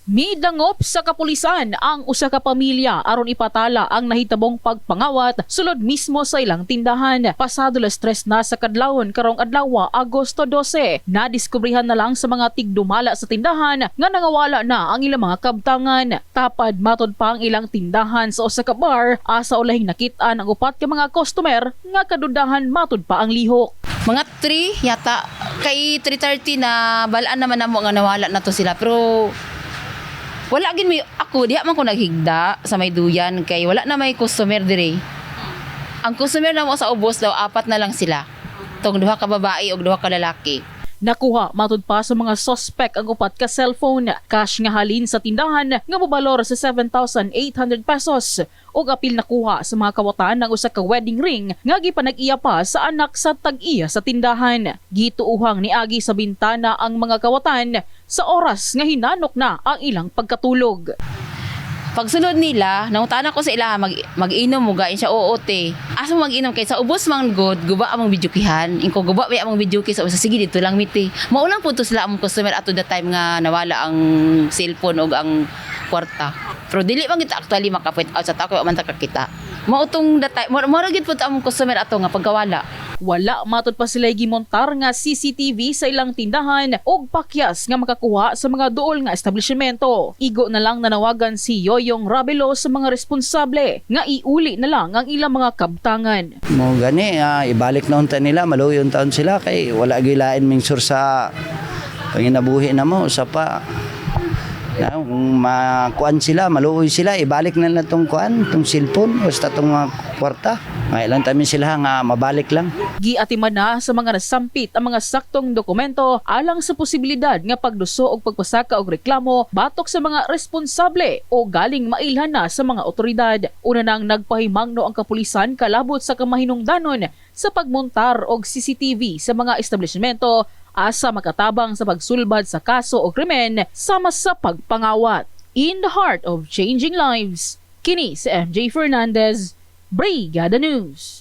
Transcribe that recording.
Midangop sa kapulisan ang usa ka pamilya aron ipatala ang nahitabong pagpangawat sulod mismo sa ilang tindahan. Pasado las 3 na sa kadlawon karong adlaw Agosto 12. Nadiskubrihan na lang sa mga tigdumala sa tindahan nga nangawala na ang ilang mga kabtangan. Tapad matod pa ang ilang tindahan sa usa ka bar asa ulahing nakit-an ang upat ka mga customer nga kadudahan matod pa ang lihok. Mga 3 yata, kay 3:30 na balaan naman namo nga nawala na to sila, pero wala gid may ako diha man ko naghigda sa may duyan kay wala na may customer dire. Ang customer namo sa ubos daw 4 na lang sila. Tong 2 ka babae ug 2 ka lalaki. Nakuha matod pa sa mga suspect ang upat ka cellphone, cash nga halin sa tindahan nga mobalor sa 7,800 pesos ug apil nakuha sa mga kawatan ng usa ka wedding ring nga gipanag-iya pa sa anak sa tag-iya sa tindahan. Gituuhang niagi sa bintana ang mga kawatan sa oras nga hinanok na ang ilang pagkatulog. Pagsunod nila, nangutana ko sa ila mag-inom mo gain siya oote. Asa mo mag-inom kay sa ubos man god guba among bidyukihan. Inko guba bay among bidyuki sa usa sige dito lang miti. Maulang punto sila among customer ato the time nga nawala ang cellphone ug ang kwarta. Pero dili man kita actually maka-point out sa tako man ta kakita. Mautong the time mo gid pud among customer ato nga pagkawala. Wala matod pa sila gimontar nga CCTV sa ilang tindahan og pakyas nga makakuha sa mga duol nga establishmento. Igo na lang nanawagan si Yoyong Rabelo sa mga responsable nga iuli na lang ang ilang mga kabtangan. Mo gani ibalik na unta nila maluyon taon sila kay wala gilain mingsur sa panginabuhi na mo sa pa. Kung makuan sila, maluoy sila, ibalik na lang itong kuan, itong cellphone, basta itong kwarta. Ngayon tamin sila nga mabalik lang. Giatiman na sa mga nasampit ang mga saktong dokumento alang sa posibilidad nga pagduso og pagpasaka og reklamo batok sa mga responsable o galing mailhan na sa mga otoridad. Una nang nagpahimangno ang kapulisan kalabot sa kamahinungdanon sa pagmontar og CCTV sa mga establishmento asa makatabang sa pagsulbad sa kaso o krimen sama sa pagpangawat. In the heart of changing lives, kini si MJ Fernandez, Brigada News.